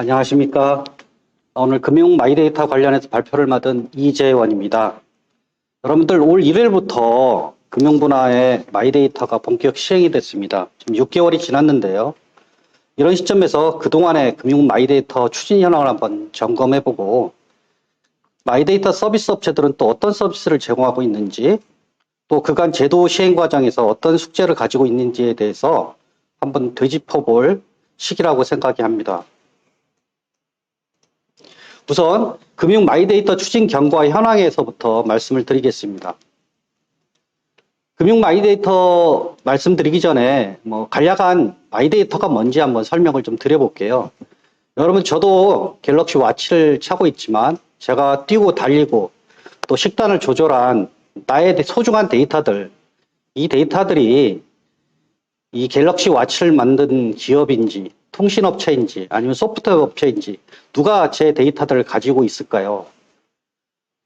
안녕하십니까. 오늘 금융 마이데이터 관련해서 발표를 맡은 이재원입니다. 여러분들 올 1일부터 금융분야의 마이데이터가 본격 시행이 됐습니다. 지금 6개월이 지났는데요. 이런 시점에서 그동안의 금융 마이데이터 추진 현황을 한번 점검해보고 마이데이터 서비스 업체들은 또 어떤 서비스를 제공하고 있는지 또 그간 제도 시행 과정에서 어떤 숙제를 가지고 있는지에 대해서 한번 되짚어볼 시기라고 생각이 합니다. 우선 금융 마이데이터 추진 경과 현황에서부터 말씀을 드리겠습니다. 금융 마이데이터 말씀드리기 전에 간략한 마이데이터가 뭔지 한번 설명을 좀 드려볼게요. 여러분 저도 갤럭시 와치를 차고 있지만 제가 뛰고 달리고 또 식단을 조절한 나의 소중한 데이터들, 이 데이터들이 이 갤럭시 와치를 만든 기업인지 통신업체인지 아니면 소프트웨어 업체인지 누가 제 데이터들을 가지고 있을까요?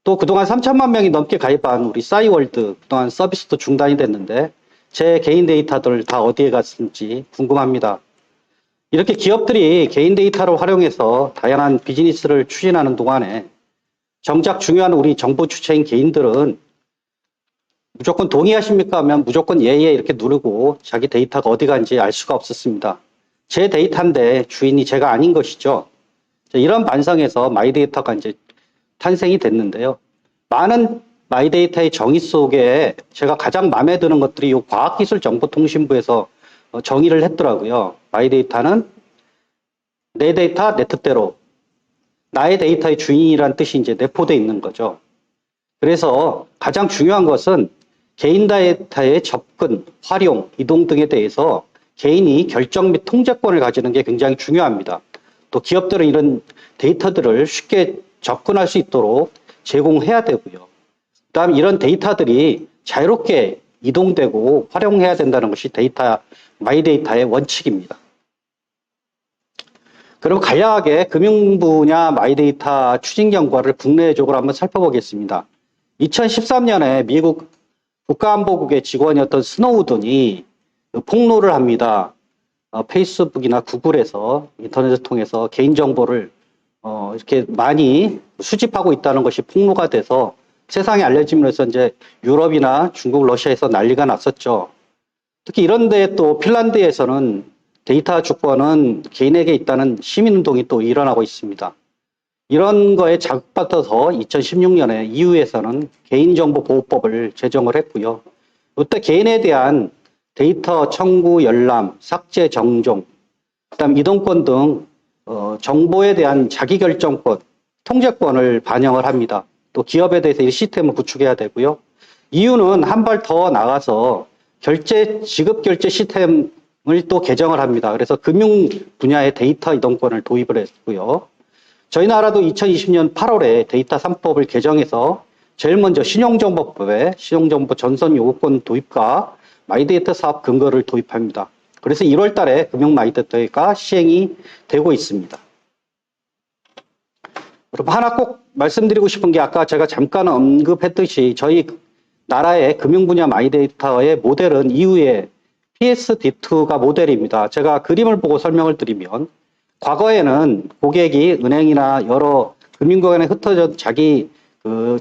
또 그동안 3천만 명이 넘게 가입한 우리 싸이월드 그동안 서비스도 중단이 됐는데 제 개인 데이터들 다 어디에 갔는지 궁금합니다. 이렇게 기업들이 개인 데이터를 활용해서 다양한 비즈니스를 추진하는 동안에 정작 중요한 우리 정보 주체인 개인들은 무조건 동의하십니까 하면 무조건 예예 이렇게 누르고 자기 데이터가 어디 간지 알 수가 없었습니다. 제 데이터인데 주인이 제가 아닌 것이죠. 이런 반성에서 마이데이터가 이제 탄생이 됐는데요. 많은 마이데이터의 정의 속에 제가 가장 마음에 드는 것들이 이 과학기술정보통신부에서 정의를 했더라고요. 마이데이터는 내 데이터 내 뜻대로 나의 데이터의 주인이란 뜻이 이제 내포되어 있는 거죠. 그래서 가장 중요한 것은 개인 데이터의 접근, 활용, 이동 등에 대해서 개인이 결정 및 통제권을 가지는 게 굉장히 중요합니다. 또 기업들은 이런 데이터들을 쉽게 접근할 수 있도록 제공해야 되고요. 그다음 이런 데이터들이 자유롭게 이동되고 활용해야 된다는 것이 마이데이터의 원칙입니다. 그럼 간략하게 금융 분야 마이데이터 추진 경과를 국내적으로 한번 살펴보겠습니다. 2013년에 미국 국가안보국의 직원이었던 스노우든이 폭로를 합니다. 페이스북이나 구글에서 인터넷을 통해서 개인정보를 이렇게 많이 수집하고 있다는 것이 폭로가 돼서 세상에 알려지면서 이제 유럽이나 중국, 러시아에서 난리가 났었죠. 특히 이런 데 또 핀란드에서는 데이터 주권은 개인에게 있다는 시민운동이 또 일어나고 있습니다. 이런 거에 자극받아서 2016년에 EU에서는 개인정보보호법을 제정을 했고요. 이때 개인에 대한 데이터 청구, 열람, 삭제, 정종, 그다음 이동권 등 정보에 대한 자기결정권, 통제권을 반영을 합니다. 또 기업에 대해서 이 시스템을 구축해야 되고요. EU는 한 발 더 나가서 지급결제 시스템을 또 개정을 합니다. 그래서 금융 분야의 데이터 이동권을 도입을 했고요. 저희 나라도 2020년 8월에 데이터 3법을 개정해서 제일 먼저 신용정보법에 신용정보 전선 요구권 도입과 마이데이터 사업 근거를 도입합니다. 그래서 1월 달에 금융 마이데이터가 시행이 되고 있습니다. 여러분 하나 꼭 말씀드리고 싶은 게 아까 제가 잠깐 언급했듯이 저희 나라의 금융 분야 마이데이터의 모델은 EU의 PSD2가 모델입니다. 제가 그림을 보고 설명을 드리면 과거에는 고객이 은행이나 여러 금융기관에 흩어져 자기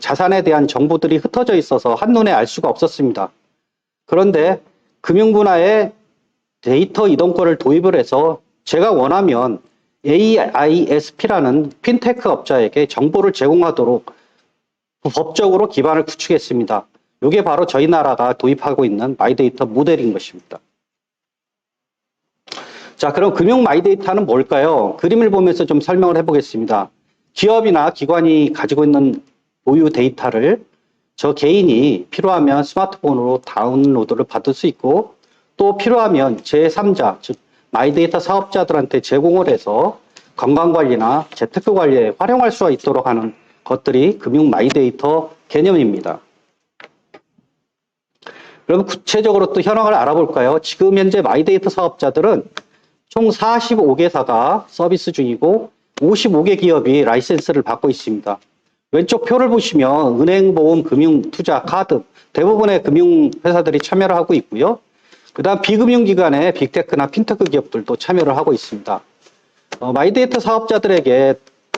자산에 대한 정보들이 흩어져 있어서 한눈에 알 수가 없었습니다. 그런데 금융분야에 데이터 이동권을 도입을 해서 제가 원하면 AISP라는 핀테크 업자에게 정보를 제공하도록 법적으로 기반을 구축했습니다. 이게 바로 저희 나라가 도입하고 있는 마이데이터 모델인 것입니다. 자, 그럼 금융 마이데이터는 뭘까요? 그림을 보면서 좀 설명을 해보겠습니다. 기업이나 기관이 가지고 있는 보유 데이터를 저 개인이 필요하면 스마트폰으로 다운로드를 받을 수 있고 또 필요하면 제3자, 즉 마이데이터 사업자들한테 제공을 해서 건강관리나 재테크 관리에 활용할 수 있도록 하는 것들이 금융 마이데이터 개념입니다. 그럼 구체적으로 또 현황을 알아볼까요? 지금 현재 마이데이터 사업자들은 총 45개사가 서비스 중이고 55개 기업이 라이센스를 받고 있습니다. 왼쪽 표를 보시면 은행, 보험, 금융, 투자, 카드 대부분의 금융회사들이 참여를 하고 있고요. 그 다음 비금융기관의 빅테크나 핀테크 기업들도 참여를 하고 있습니다. 마이데이터 사업자들에게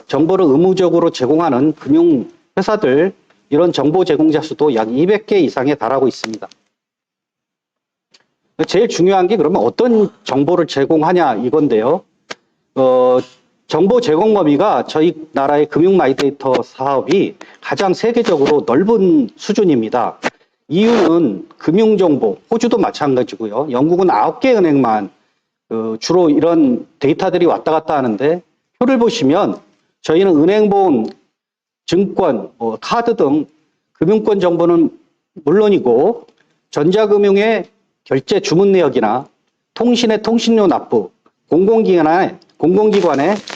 정보를 의무적으로 제공하는 금융회사들, 이런 정보 제공자 수도 약 200개 이상에 달하고 있습니다. 제일 중요한 게 그러면 어떤 정보를 제공하냐 이건데요. 정보 제공 범위가 저희 나라의 금융 마이데이터 사업이 가장 세계적으로 넓은 수준입니다. 이유는 금융정보, 호주도 마찬가지고요. 영국은 9개 은행만 주로 이런 데이터들이 왔다 갔다 하는데, 표를 보시면 저희는 은행보험, 증권, 카드 등 금융권 정보는 물론이고 전자금융의 결제 주문 내역이나 통신의 통신료 납부, 공공기관의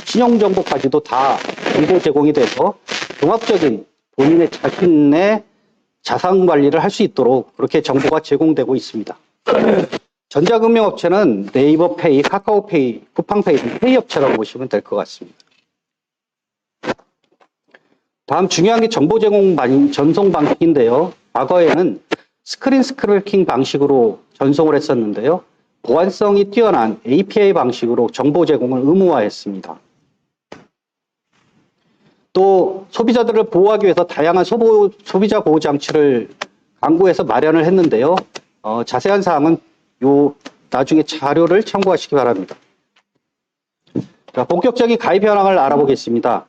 신용정보까지도 다 정보 제공이 돼서 종합적인 본인의 자신의 자산 관리를 할 수 있도록 그렇게 정보가 제공되고 있습니다. 전자금융업체는 네이버페이, 카카오페이, 쿠팡페이 등 페이 업체라고 보시면 될 것 같습니다. 다음 중요한 게 정보 제공 전송 방식인데요. 과거에는 스크린 스크래핑 방식으로 전송을 했었는데요. 보안성이 뛰어난 API 방식으로 정보 제공을 의무화했습니다. 또 소비자들을 보호하기 위해서 다양한 소비자 보호 장치를 강구해서 마련을 했는데요. 자세한 사항은 나중에 자료를 참고하시기 바랍니다. 자, 본격적인 가입 현황을 알아보겠습니다.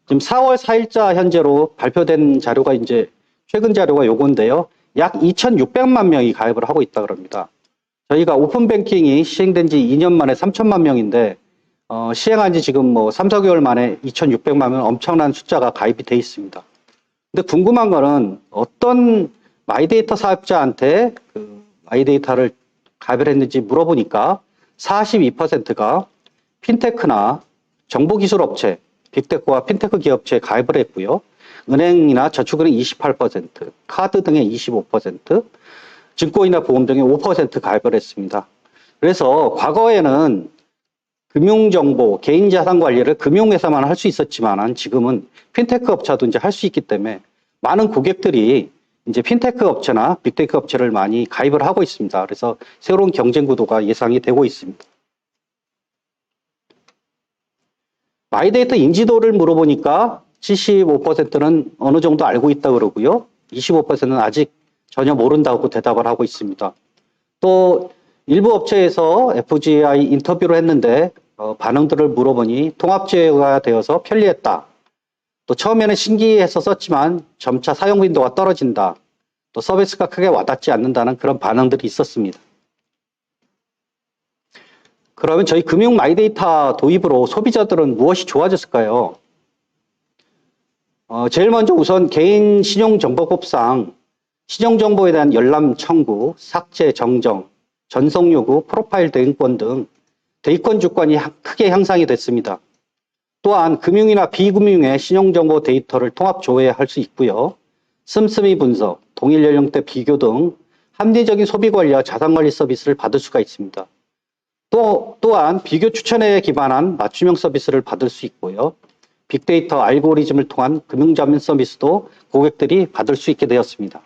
지금 4월 4일자 현재로 발표된 자료가 이제 최근 자료가 요건데요. 약 2,600만 명이 가입을 하고 있다 그럽니다. 저희가 오픈뱅킹이 시행된 지 2년 만에 3천만 명인데 시행한 지 지금 3, 4개월 만에 2,600만 명, 엄청난 숫자가 가입이 돼 있습니다. 근데 궁금한 거는 어떤 마이데이터 사업자한테 그 마이데이터를 가입을 했는지 물어보니까 42%가 핀테크나 정보기술업체, 빅테크와 핀테크 기업체에 가입을 했고요. 은행이나 저축은행 28%, 카드 등의 25%, 증권이나 보험 등의 5% 가입을 했습니다. 그래서 과거에는 금융정보, 개인자산 관리를 금융회사만 할 수 있었지만 지금은 핀테크 업체도 이제 할 수 있기 때문에 많은 고객들이 이제 핀테크 업체나 빅테크 업체를 많이 가입을 하고 있습니다. 그래서 새로운 경쟁 구도가 예상이 되고 있습니다. 마이데이터 인지도를 물어보니까 75%는 어느 정도 알고 있다 그러고요. 25%는 아직 전혀 모른다고 대답을 하고 있습니다. 또 일부 업체에서 FGI 인터뷰를 했는데 반응들을 물어보니 통합제어가 되어서 편리했다. 또 처음에는 신기해서 썼지만 점차 사용 빈도가 떨어진다. 또 서비스가 크게 와닿지 않는다는 그런 반응들이 있었습니다. 그러면 저희 금융 마이데이터 도입으로 소비자들은 무엇이 좋아졌을까요? 제일 먼저 우선 개인 신용정보법상 신용정보에 대한 열람 청구, 삭제, 정정, 전송 요구, 프로파일 대응권 등 대의권 주권이 크게 향상이 됐습니다. 또한 금융이나 비금융의 신용정보 데이터를 통합 조회할 수 있고요. 씀씀이 분석, 동일 연령대 비교 등 합리적인 소비관리와 자산관리 서비스를 받을 수가 있습니다. 또한 비교 추천에 기반한 맞춤형 서비스를 받을 수 있고요. 빅데이터 알고리즘을 통한 금융자문 서비스도 고객들이 받을 수 있게 되었습니다.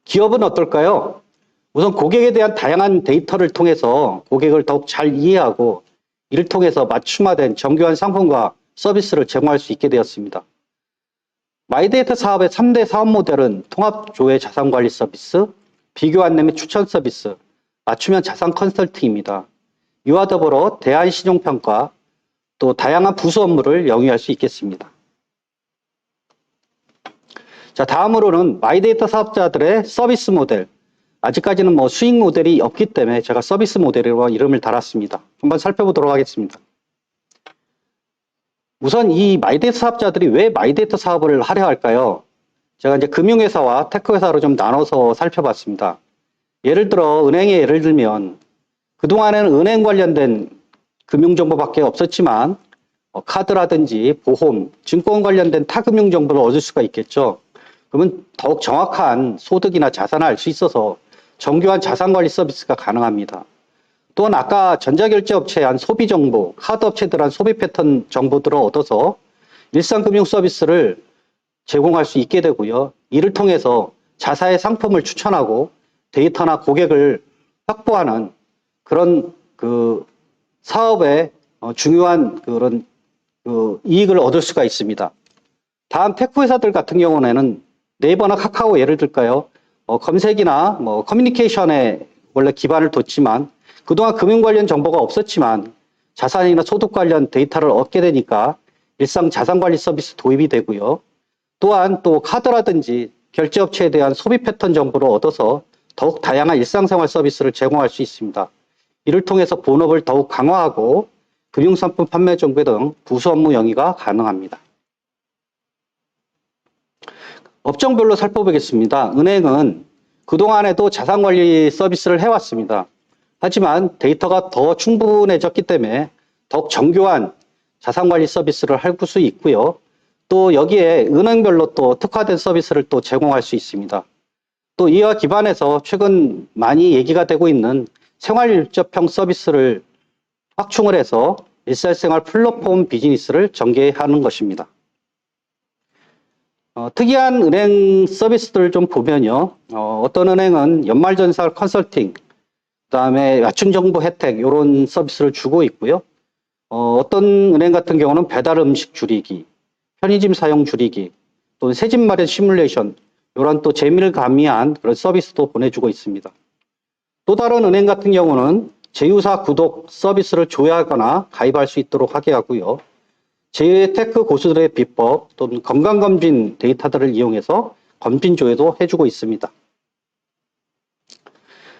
기업은 어떨까요? 우선 고객에 대한 다양한 데이터를 통해서 고객을 더욱 잘 이해하고 이를 통해서 맞춤화된 정교한 상품과 서비스를 제공할 수 있게 되었습니다. 마이데이터 사업의 3대 사업 모델은 통합조회 자산관리 서비스, 비교 안내 및 추천 서비스, 맞춤형 자산 컨설팅입니다. 이와 더불어 대안신용평가, 또 다양한 부수 업무를 영위할 수 있겠습니다. 자, 다음으로는 마이데이터 사업자들의 서비스 모델. 아직까지는 수익 모델이 없기 때문에 제가 서비스 모델이라고 이름을 달았습니다. 한번 살펴보도록 하겠습니다. 우선 이 마이데이터 사업자들이 왜 마이데이터 사업을 하려 할까요? 제가 이제 금융회사와 테크회사로 좀 나눠서 살펴봤습니다. 예를 들어 은행의 예를 들면 그동안에는 은행 관련된 금융정보밖에 없었지만 카드라든지 보험, 증권 관련된 타금융 정보를 얻을 수가 있겠죠. 그러면 더욱 정확한 소득이나 자산을 알 수 있어서 정교한 자산관리 서비스가 가능합니다. 또한 아까 전자결제업체에 한 소비정보, 카드업체들 한 소비 패턴 정보들을 얻어서 일상금융 서비스를 제공할 수 있게 되고요. 이를 통해서 자사의 상품을 추천하고 데이터나 고객을 확보하는 그런 사업에 중요한 그런 이익을 얻을 수가 있습니다. 다음 테크 회사들 같은 경우에는 네이버나 카카오 예를 들까요? 검색이나 커뮤니케이션에 원래 기반을 뒀지만 그동안 금융 관련 정보가 없었지만 자산이나 소득 관련 데이터를 얻게 되니까 일상 자산 관리 서비스 도입이 되고요. 또한 또 카드라든지 결제업체에 대한 소비 패턴 정보를 얻어서 더욱 다양한 일상생활 서비스를 제공할 수 있습니다. 이를 통해서 본업을 더욱 강화하고 금융상품 판매 정보 등 부수 업무 영위가 가능합니다. 업종별로 살펴보겠습니다. 은행은 그동안에도 자산관리 서비스를 해왔습니다. 하지만 데이터가 더 충분해졌기 때문에 더욱 정교한 자산관리 서비스를 할 수 있고요. 또 여기에 은행별로 또 특화된 서비스를 또 제공할 수 있습니다. 또 이와 기반해서 최근 많이 얘기가 되고 있는 생활일접형 서비스를 확충을 해서 일상생활 플랫폼 비즈니스를 전개하는 것입니다. 특이한 은행 서비스들을 좀 보면요. 어떤 은행은 연말전사 컨설팅, 그다음에 맞춤 정보 혜택 이런 서비스를 주고 있고요. 어떤 은행 같은 경우는 배달 음식 줄이기, 편의점 사용 줄이기, 또는 새집 마련 시뮬레이션 이런 또 재미를 가미한 그런 서비스도 보내주고 있습니다. 또 다른 은행 같은 경우는 제휴사 구독 서비스를 조회하거나 가입할 수 있도록 하게 하고요. 재테크 고수들의 비법 또는 건강검진 데이터들을 이용해서 검진 조회도 해주고 있습니다.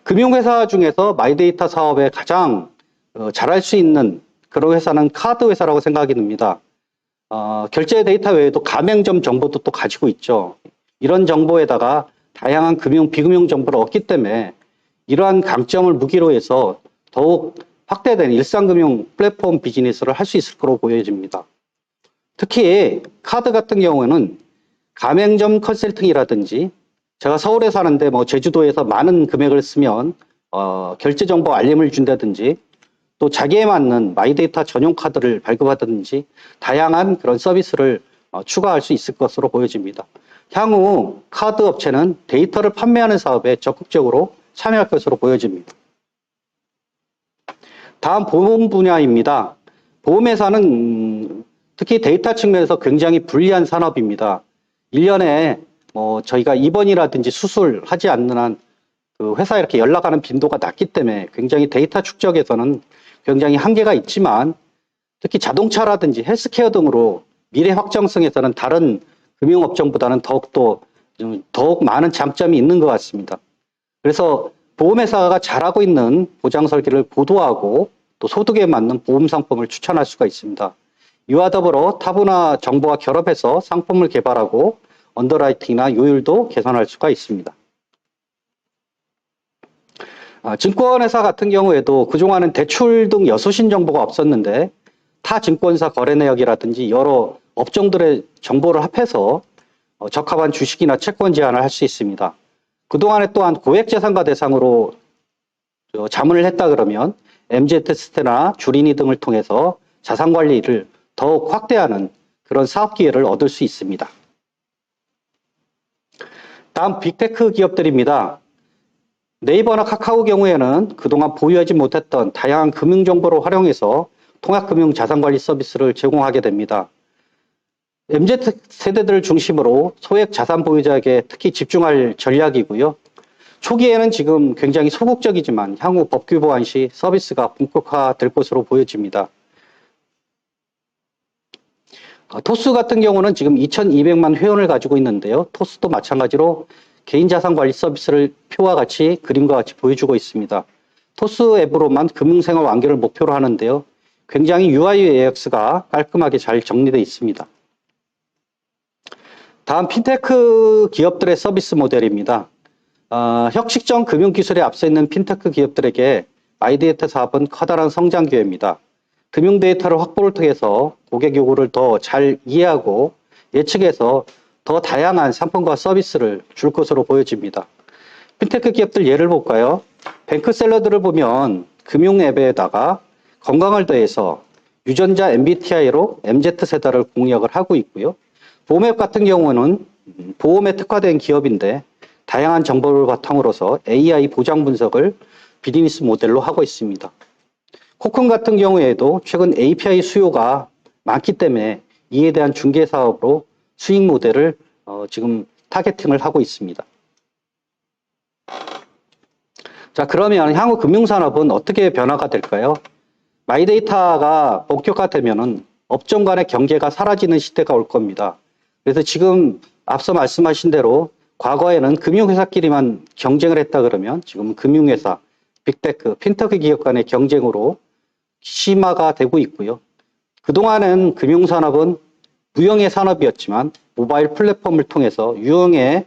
금융회사 중에서 마이데이터 사업에 가장 잘할 수 있는 그런 회사는 카드 회사라고 생각이 듭니다. 결제 데이터 외에도 가맹점 정보도 또 가지고 있죠. 이런 정보에다가 다양한 금융, 비금융 정보를 얻기 때문에 이러한 강점을 무기로 해서 더욱 확대된 일상금융 플랫폼 비즈니스를 할 수 있을 거로 보여집니다. 특히 카드 같은 경우에는 가맹점 컨설팅이라든지 제가 서울에 사는데 제주도에서 많은 금액을 쓰면 결제 정보 알림을 준다든지 또 자기에 맞는 마이데이터 전용 카드를 발급하든지 다양한 그런 서비스를 추가할 수 있을 것으로 보여집니다. 향후 카드 업체는 데이터를 판매하는 사업에 적극적으로 참여할 것으로 보여집니다. 다음 보험 분야입니다. 보험회사는 특히 데이터 측면에서 굉장히 불리한 산업입니다. 1년에 저희가 입원이라든지 수술하지 않는 한 그 회사에 이렇게 연락하는 빈도가 낮기 때문에 굉장히 데이터 축적에서는 굉장히 한계가 있지만 특히 자동차라든지 헬스케어 등으로 미래 확장성에서는 다른 금융업종보다는 더욱 많은 장점이 있는 것 같습니다. 그래서 보험회사가 잘하고 있는 보장 설계를 고도화하고 또 소득에 맞는 보험 상품을 추천할 수가 있습니다. 이와 더불어 타부나 정보와 결합해서 상품을 개발하고 언더라이팅이나 요율도 개선할 수가 있습니다. 증권회사 같은 경우에도 그동안은 대출 등 여수신 정보가 없었는데 타 증권사 거래 내역이라든지 여러 업종들의 정보를 합해서 적합한 주식이나 채권 제안을 할 수 있습니다. 그동안에 또한 고액자산가 대상으로 자문을 했다 그러면 MZ세대나 주린이 등을 통해서 자산관리를 더욱 확대하는 그런 사업 기회를 얻을 수 있습니다. 다음 빅테크 기업들입니다. 네이버나 카카오 경우에는 그동안 보유하지 못했던 다양한 금융정보를 활용해서 통합금융 자산관리 서비스를 제공하게 됩니다. MZ세대들을 중심으로 소액 자산 보유자에게 특히 집중할 전략이고요. 초기에는 지금 굉장히 소극적이지만 향후 법규 보완 시 서비스가 본격화될 것으로 보여집니다. 토스 같은 경우는 지금 2,200만 회원을 가지고 있는데요. 토스도 마찬가지로 개인 자산 관리 서비스를 표와 같이 그림과 같이 보여주고 있습니다. 토스 앱으로만 금융생활 완결을 목표로 하는데요. 굉장히 UI UX가 깔끔하게 잘 정리되어 있습니다. 다음 핀테크 기업들의 서비스 모델입니다. 혁신적 금융기술에 앞서 있는 핀테크 기업들에게 마이데이터 사업은 커다란 성장 기회입니다. 금융 데이터를 확보를 통해서 고객 요구를 더 잘 이해하고 예측해서 더 다양한 상품과 서비스를 줄 것으로 보여집니다. 핀테크 기업들 예를 볼까요? 뱅크샐러드를 보면 금융 앱에다가 건강을 더해서 유전자 MBTI로 MZ세대를 공략을 하고 있고요. 보험앱 같은 경우는 보험에 특화된 기업인데 다양한 정보를 바탕으로서 AI 보장 분석을 비즈니스 모델로 하고 있습니다. 코쿤 같은 경우에도 최근 API 수요가 많기 때문에 이에 대한 중개 사업으로 수익 모델을 지금 타겟팅을 하고 있습니다. 자, 그러면 향후 금융산업은 어떻게 변화가 될까요? 마이데이터가 본격화되면은 업종 간의 경계가 사라지는 시대가 올 겁니다. 그래서 지금 앞서 말씀하신 대로 과거에는 금융회사끼리만 경쟁을 했다 그러면 지금 금융회사, 빅테크, 핀테크 기업 간의 경쟁으로 심화가 되고 있고요. 그동안은 금융산업은 무형의 산업이었지만 모바일 플랫폼을 통해서 유형의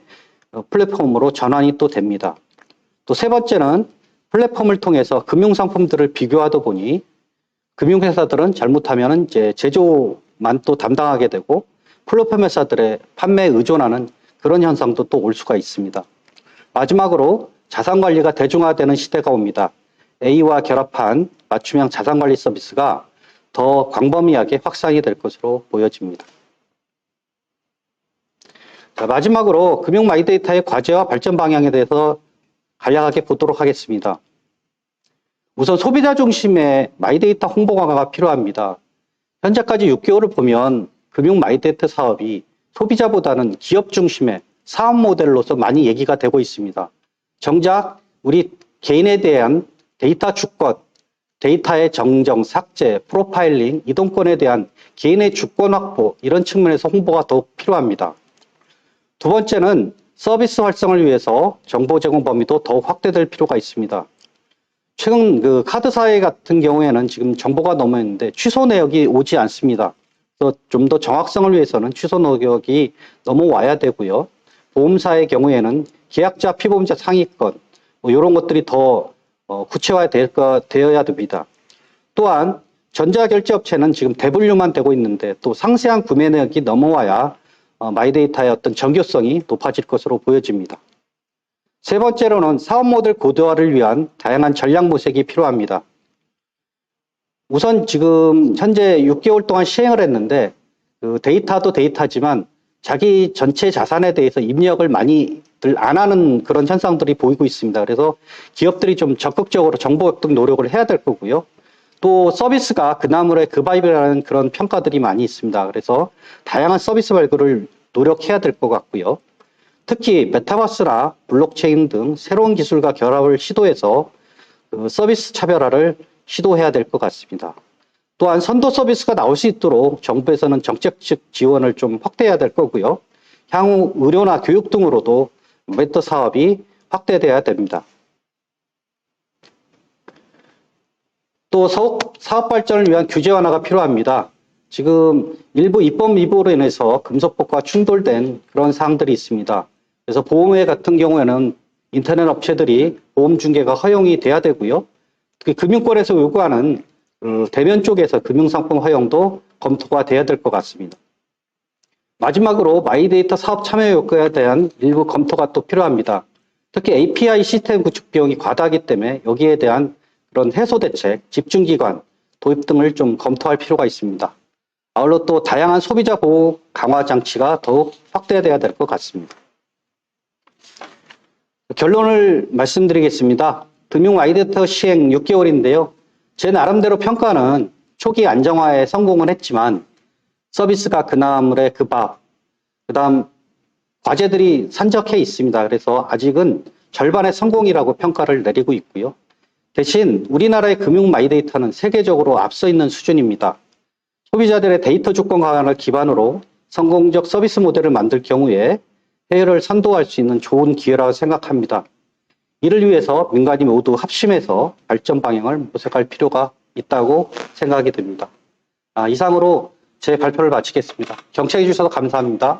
플랫폼으로 전환이 또 됩니다. 또 세 번째는 플랫폼을 통해서 금융상품들을 비교하다 보니 금융회사들은 잘못하면 이제 제조만 또 담당하게 되고 플랫폼 회사들의 판매에 의존하는 그런 현상도 또 올 수가 있습니다. 마지막으로 자산관리가 대중화되는 시대가 옵니다. A와 결합한 맞춤형 자산관리 서비스가 더 광범위하게 확산이 될 것으로 보여집니다. 자, 마지막으로 금융 마이데이터의 과제와 발전 방향에 대해서 간략하게 보도록 하겠습니다. 우선 소비자 중심의 마이데이터 홍보 강화가 필요합니다. 현재까지 6개월을 보면 금융 마이데이터 사업이 소비자보다는 기업 중심의 사업 모델로서 많이 얘기가 되고 있습니다. 정작 우리 개인에 대한 데이터 주권, 데이터의 정정, 삭제, 프로파일링, 이동권에 대한 개인의 주권 확보 이런 측면에서 홍보가 더욱 필요합니다. 두 번째는 서비스 활성을 위해서 정보 제공 범위도 더욱 확대될 필요가 있습니다. 최근 그 카드 사회 같은 경우에는 지금 정보가 너무 있는데 취소 내역이 오지 않습니다. 그래서 좀 더 정확성을 위해서는 취소 내역이 넘어와야 되고요. 보험사의 경우에는 계약자, 피보험자 상위권 뭐 이런 것들이 더 구체화되어야 됩니다. 또한 전자결제업체는 지금 대분류만 되고 있는데 또 상세한 구매 내역이 넘어와야 마이데이터의 어떤 정교성이 높아질 것으로 보여집니다. 세 번째로는 사업 모델 고도화를 위한 다양한 전략 모색이 필요합니다. 우선 지금 현재 6개월 동안 시행을 했는데 그 데이터도 데이터지만 자기 전체 자산에 대해서 입력을 많이들 안 하는 그런 현상들이 보이고 있습니다. 그래서 기업들이 좀 적극적으로 정보 획득 노력을 해야 될 거고요. 또 서비스가 그나물의 그바이브라는 그런 평가들이 많이 있습니다. 그래서 다양한 서비스 발굴을 노력해야 될 것 같고요. 특히 메타버스나 블록체인 등 새로운 기술과 결합을 시도해서 그 서비스 차별화를 시도해야 될 것 같습니다. 또한 선도 서비스가 나올 수 있도록 정부에서는 정책적 지원을 좀 확대해야 될 거고요. 향후 의료나 교육 등으로도 메타 사업이 확대돼야 됩니다. 또 사업 발전을 위한 규제 완화가 필요합니다. 지금 일부 입법 미비로 인해서 금속법과 충돌된 그런 사항들이 있습니다. 그래서 보험회 같은 경우에는 인터넷 업체들이 보험 중개가 허용이 돼야 되고요. 특히 금융권에서 요구하는 대면 쪽에서 금융상품 허용도 검토가 돼야 될 것 같습니다. 마지막으로 마이데이터 사업 참여 요건에 대한 일부 검토가 또 필요합니다. 특히 API 시스템 구축 비용이 과다하기 때문에 여기에 대한 그런 해소 대책, 집중기관, 도입 등을 좀 검토할 필요가 있습니다. 아울러 또 다양한 소비자 보호 강화 장치가 더욱 확대돼야 될 것 같습니다. 결론을 말씀드리겠습니다. 금융 마이데이터 시행 6개월인데요. 제 나름대로 평가는 초기 안정화에 성공을 했지만 서비스가 그나물의 그밥, 그다음 과제들이 산적해 있습니다. 그래서 아직은 절반의 성공이라고 평가를 내리고 있고요. 대신 우리나라의 금융 마이데이터는 세계적으로 앞서 있는 수준입니다. 소비자들의 데이터 주권 강화를 기반으로 성공적 서비스 모델을 만들 경우에 해외를 선도할 수 있는 좋은 기회라고 생각합니다. 이를 위해서 민간이 모두 합심해서 발전 방향을 모색할 필요가 있다고 생각이 듭니다. 이상으로 제 발표를 마치겠습니다. 경청해 주셔서 감사합니다.